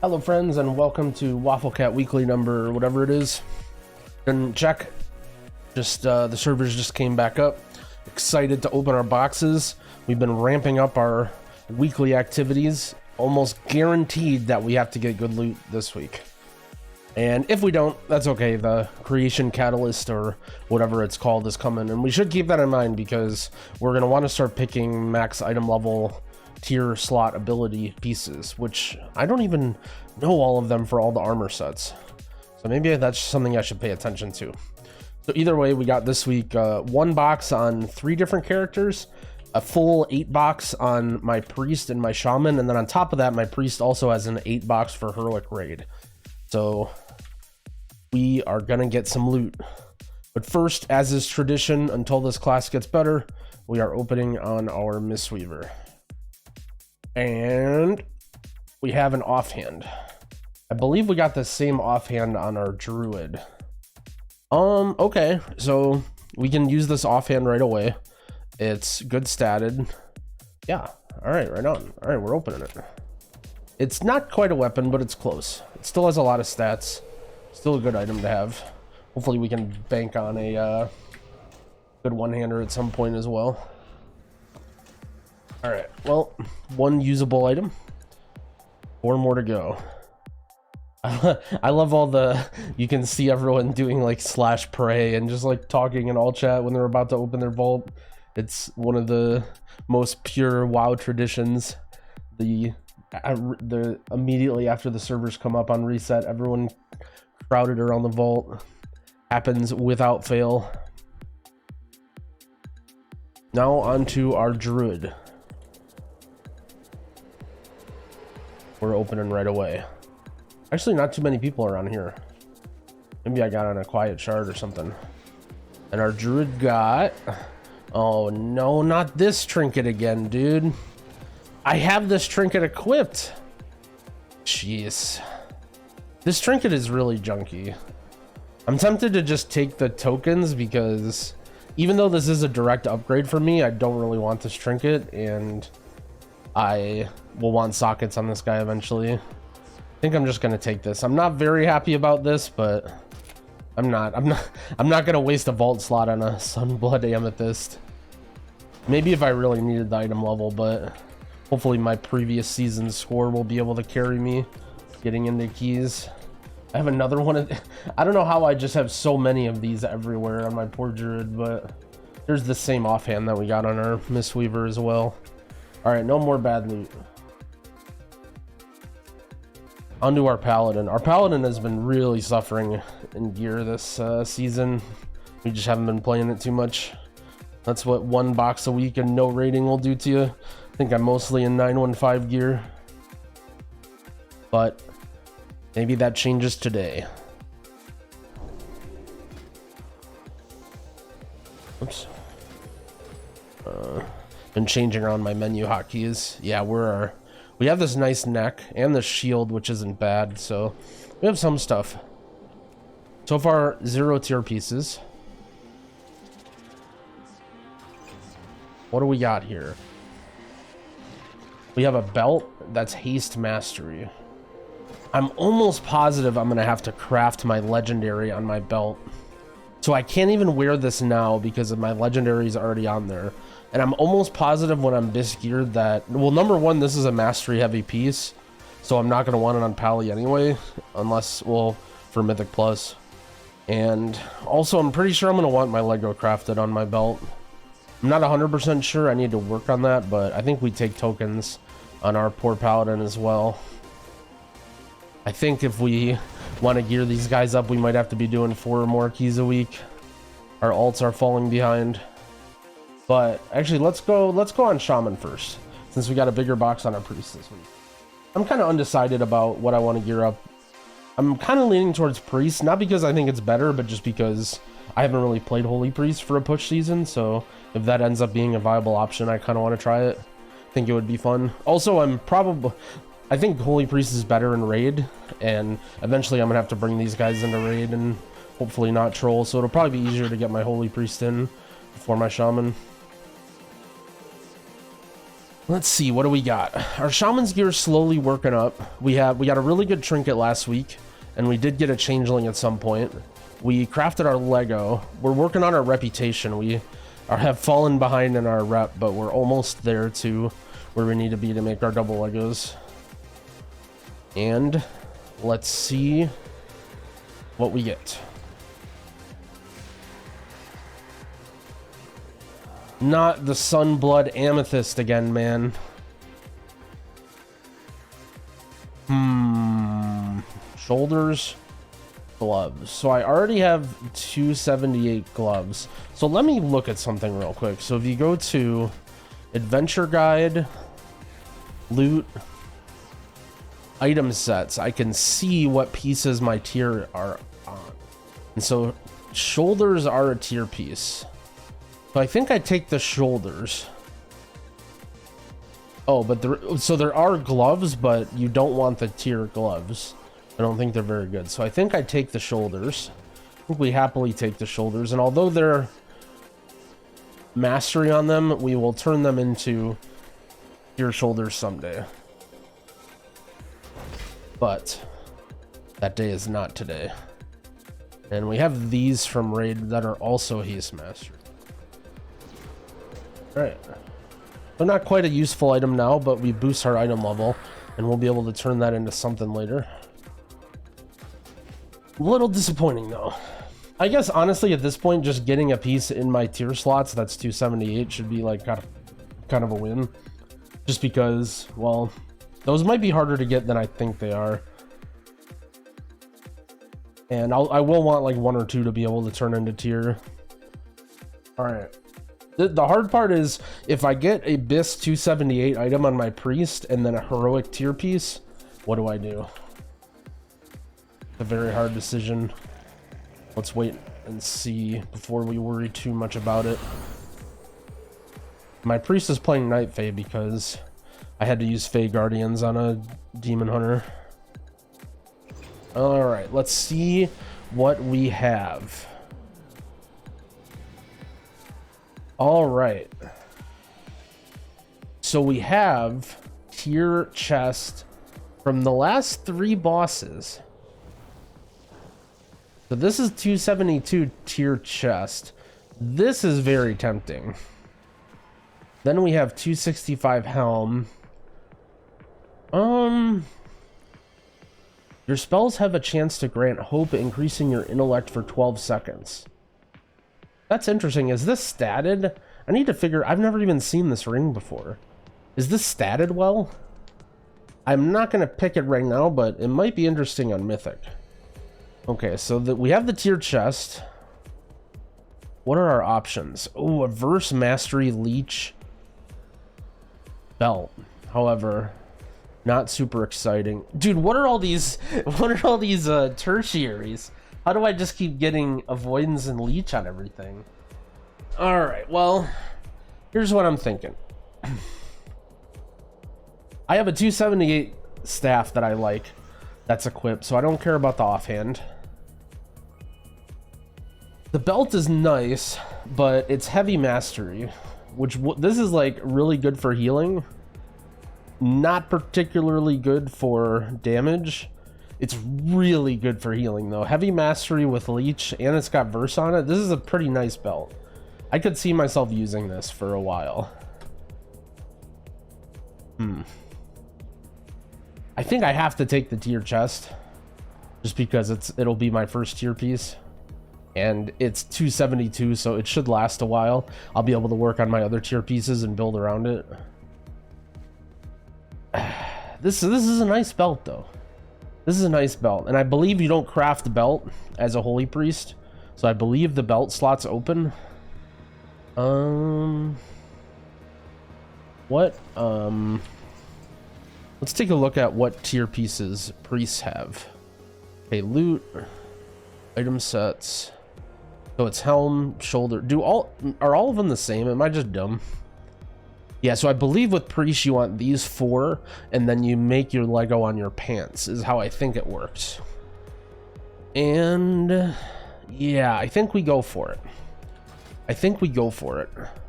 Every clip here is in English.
Hello friends, and welcome to Wafflecat weekly number whatever it is. Didn't check. Just the servers just came back up. Excited to open our boxes. We've been ramping up our weekly activities. Almost guaranteed that we have to get good loot this week. And if we don't, that's okay. The creation catalyst or whatever it's called is coming, and we should keep that in mind because we're going to want to start picking max item level tier slot ability pieces, which I don't even know all of them for all the armor sets. So maybe that's something I should pay attention to. So either way, we got this week one box on 3 different characters, a full 8 box on my priest and my shaman, and then on top of that, my priest also has an 8 box for Herlick raid. So we are gonna get some loot. But first, as is tradition, until this class gets better, we are opening on our Mistweaver. And we have an offhand. I believe we got the same offhand on our druid. Okay, so we can use this offhand right away. It's good statted. Yeah, all right, right on. All right, we're opening it. It's not quite a weapon, but it's close. It still has a lot of stats. Still a good item to have. Hopefully we can bank on a good one-hander at some point as well. All right, well, 1 usable item, 4 more to go. I love all the, you can see everyone doing like /pray and just like talking in all chat when they're about to open their vault. It's one of the most pure WoW traditions. The immediately after the servers come up on reset, everyone crowded around the vault. Happens without fail. Now onto our druid. We're opening right away. Actually, not too many people around here. Maybe I got on a quiet shard or something. And our druid got... Oh no, not this trinket again, dude. I have this trinket equipped. Jeez. This trinket is really junky. I'm tempted to just take the tokens because even though this is a direct upgrade for me, I don't really want this trinket, and I will want sockets on this guy eventually. I think I'm just gonna take this. I'm not very happy about this, but I'm not gonna waste a vault slot on a Sunblood Amethyst. Maybe if I really needed the item level, but hopefully my previous season's score will be able to carry me getting into keys. I have another one. I don't know how I just have so many of these everywhere on my poor druid, but there's the same offhand that we got on our Mistweaver as well. All right, no more bad loot. Onto our paladin. Our paladin has been really suffering in gear this season. We just haven't been playing it too much. That's what 1 box a week and no rating will do to you. I think I'm mostly in 915 gear, but maybe that changes today. Oops. Been changing around my menu hotkeys. Yeah, we have this nice neck and the shield, which isn't bad, so we have some stuff. So far, 0 tier pieces. What do we got here? We have a belt that's haste mastery. I'm almost positive I'm gonna have to craft my legendary on my belt. So I can't even wear this now because my legendary is already on there. And I'm almost positive when I'm this geared that, well, number 1, this is a mastery heavy piece, so I'm not gonna want it on Pally anyway, unless, well, for Mythic Plus. And also, I'm pretty sure I'm gonna want my Lego crafted on my belt. I'm not 100% sure. I need to work on that, but I think we take tokens on our poor paladin as well. I think if we want to gear these guys up, we might have to be doing 4 or more keys a week. Our alts are falling behind. But actually, let's go on Shaman first, since we got a bigger box on our priest this week. I'm kind of undecided about what I want to gear up. I'm kind of leaning towards priest, not because I think it's better, but just because I haven't really played Holy Priest for a push season, so if that ends up being a viable option, I kind of want to try it. I think it would be fun. Also, I think Holy Priest is better in raid, and eventually I'm gonna have to bring these guys into raid and hopefully not troll, so it'll probably be easier to get my Holy Priest in before my Shaman. Let's see, what do we got? Our shaman's gear is slowly working up. We got a really good trinket last week, and we did get a changeling at some point. We crafted our Lego. We're working on our reputation. We have fallen behind in our rep, but we're almost there to where we need to be to make our double Legos. And let's see what we get. Not the Sunblood Amethyst again, man. Shoulders, gloves. So I already have 278 gloves. So let me look at something real quick. So if you go to Adventure Guide, Loot, Item Sets, I can see what pieces my tier are on. And so shoulders are a tier piece. So I think I take the shoulders. Oh, but there are gloves, but you don't want the tier gloves. I don't think they're very good. So I think I take the shoulders. I think we happily take the shoulders. And although they're mastery on them, we will turn them into tier shoulders someday. But that day is not today. And we have these from Raid that are also haste mastery. Right. They're not quite a useful item now, but we boost our item level, and we'll be able to turn that into something later. A little disappointing, though. I guess, honestly, at this point, just getting a piece in my tier slots that's 278 should be, like, kind of a win. Just because, well, those might be harder to get than I think they are. And I will want, like, 1 or 2 to be able to turn into tier. Alright. The hard part is, if I get a BIS 278 item on my priest and then a heroic tier piece, what do I do? It's a very hard decision. Let's wait and see before we worry too much about it. My priest is playing Night Fae because I had to use Fae Guardians on a Demon Hunter. Alright, let's see what we have. All right. So we have tier chest from the last 3 bosses. So this is 272 tier chest. This is very tempting. Then we have 265 helm. Your spells have a chance to grant hope, increasing your intellect for 12 seconds. That's interesting. Is this statted? I need to figure... I've never even seen this ring before. Is this statted well? I'm not going to pick it right now, but it might be interesting on Mythic. Okay, so we have the tier chest. What are our options? Oh, a Verse Mastery Leech belt. However, not super exciting. Dude, what are all these... What are all these tertiaries? How do I just keep getting avoidance and leech on everything? Alright, well, here's what I'm thinking. I have a 278 staff that I like that's equipped, so I don't care about the offhand. The belt is nice, but it's heavy mastery, which this is like really good for healing. Not particularly good for damage. It's really good for healing, though. Heavy mastery with leech, and it's got verse on it. This is a pretty nice belt. I could see myself using this for a while. I think I have to take the tier chest, just because it'll be my first tier piece, and it's 272, so it should last a while. I'll be able to work on my other tier pieces and build around it. This is a nice belt, though. This is a nice belt, and I believe you don't craft the belt as a holy priest, so I believe the belt slot's open. Let's take a look at what tier pieces priests have. Okay, loot, item sets. So it's helm, shoulder. Are all of them the same? Am I just dumb? Yeah, so I believe with priests you want these 4, and then you make your Lego on your pants, is how I think it works. And yeah, I think we go for it.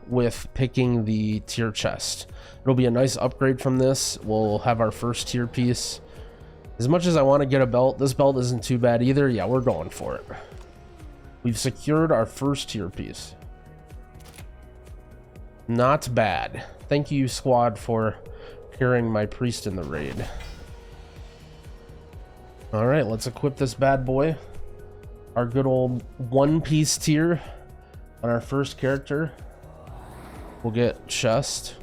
with picking the tier chest. It'll be a nice upgrade from this. We'll have our first tier piece. As much as I want to get a belt, this belt isn't too bad either. Yeah, we're going for it. We've secured our first tier piece. Not bad. Thank you, squad, for carrying my priest in the raid. All right, let's equip this bad boy. Our good old one-piece tier on our first character. We'll get chest.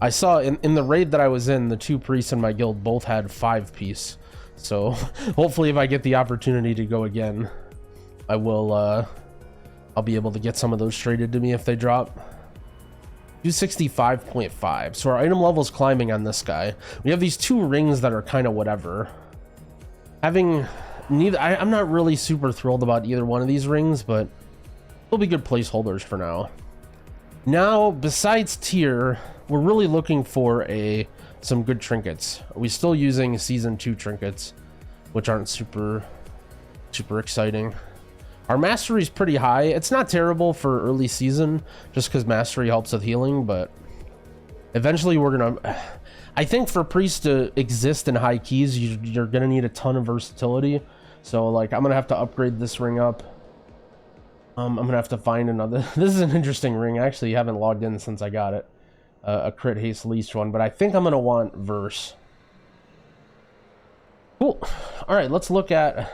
I saw in the raid that I was in, the 2 priests in my guild both had 5-piece. So hopefully if I get the opportunity to go again, I will, I'll be able to get some of those traded to me if they drop. 265.5. So our item level is climbing on this guy. We have these 2 rings that are kind of whatever. Having neither, I'm not really super thrilled about either one of these rings, but they'll be good placeholders for now. Now, besides tier, we're really looking for some good trinkets. Are we still using season 2 trinkets, which aren't super exciting? Our mastery is pretty high. It's not terrible for early season, just because mastery helps with healing, but eventually we're gonna, I think for priests to exist in high keys, you're gonna need a ton of versatility. So like, I'm gonna have to upgrade this ring up. I'm gonna have to find another. This is an interesting ring. I actually haven't logged in since I got it. A crit haste least one, but I think I'm gonna want verse. Cool. All right, let's look at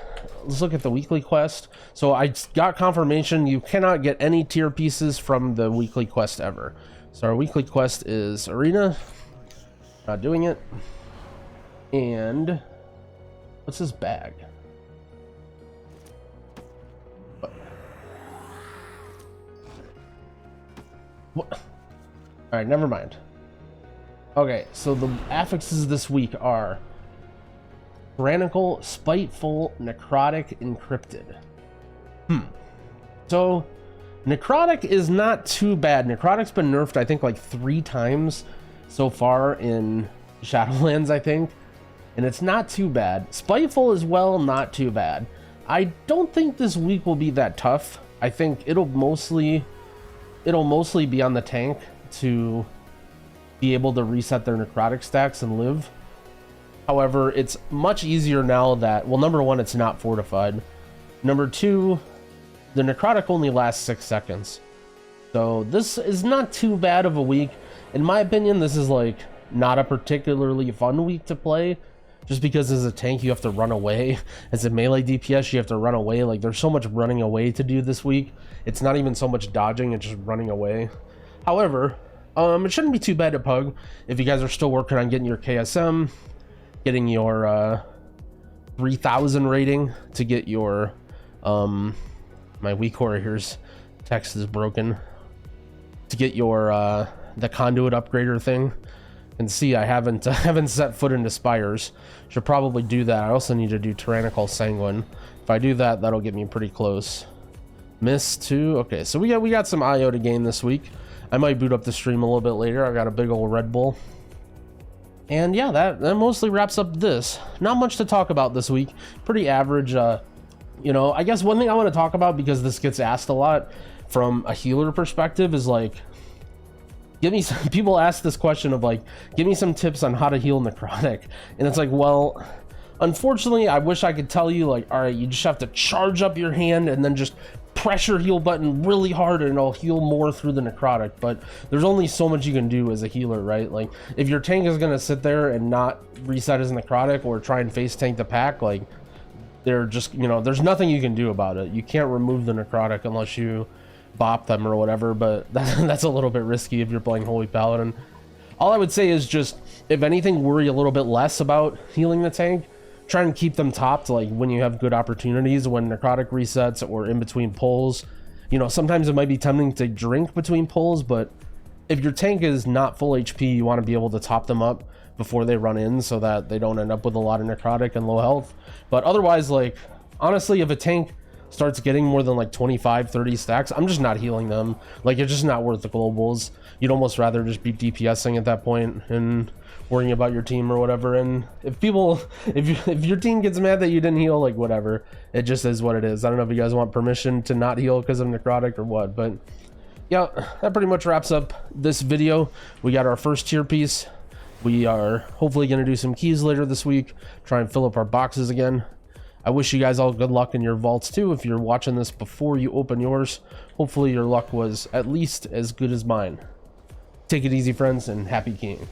the weekly quest. So I got confirmation you cannot get any tier pieces from the weekly quest ever. So our weekly quest is arena. Not doing it. And what's this bag? What? All right, never mind. Okay, so the affixes this week are tyrannical, spiteful, necrotic, encrypted. So necrotic is not too bad. Necrotic's been nerfed, I think, like 3 times so far in Shadowlands, I think, and it's not too bad. Spiteful as well, not too bad. I don't think this week will be that tough. I think it'll mostly be on the tank to be able to reset their necrotic stacks and live. However, it's much easier now that, well, number 1, it's not fortified. Number 2, the necrotic only lasts 6 seconds. So this is not too bad of a week. In my opinion, this is like not a particularly fun week to play, just because as a tank you have to run away. As a melee DPS you have to run away. Like, there's so much running away to do this week. It's not even so much dodging, it's just running away. However, it shouldn't be too bad to pug if you guys are still working on getting your KSM, getting your 3000 rating to get your my weak warrior's text is broken, to get your the conduit upgrader thing. And see, I haven't set foot into spires. Should probably do that. I also need to do tyrannical sanguine. If I do that, that'll get me pretty close. Miss 2. Okay, so we got some IO to gain this week. I might boot up the stream a little bit later. I got a big old Red Bull. And yeah, that mostly wraps up this. Not much to talk about this week. Pretty average. You know, I guess one thing I want to talk about, because this gets asked a lot from a healer perspective, is like, give me some, people ask this question of like, give me some tips on how to heal necrotic. And it's like, well, unfortunately, I wish I could tell you like, all right, you just have to charge up your hand and then just pressure heal button really hard and it'll heal more through the necrotic. But there's only so much you can do as a healer, right? Like, if your tank is going to sit there and not reset his necrotic or try and face tank the pack, like, they're just, you know, there's nothing you can do about it. You can't remove the necrotic unless you bop them or whatever, but that's a little bit risky if you're playing Holy Paladin. All I would say is just, if anything, worry a little bit less about healing the tank. Try and keep them topped, like when you have good opportunities, when necrotic resets or in between pulls. You know, sometimes it might be tempting to drink between pulls, but if your tank is not full HP, you want to be able to top them up before they run in so that they don't end up with a lot of necrotic and low health. But otherwise, like, honestly, if a tank starts getting more than like 25-30 stacks, I'm just not healing them. Like, it's just not worth the globals. You'd almost rather just be DPSing at that point and worrying about your team or whatever. And if your team gets mad that you didn't heal, like, whatever, it just is what it is. I don't know if you guys want permission to not heal because of necrotic or what, but yeah, that pretty much wraps up this video. We got our first tier piece. We are hopefully going to do some keys later this week, try and fill up our boxes again. I wish you guys all good luck in your vaults too. If you're watching this before you open yours, hopefully your luck was at least as good as mine. Take it easy, friends, and happy keying.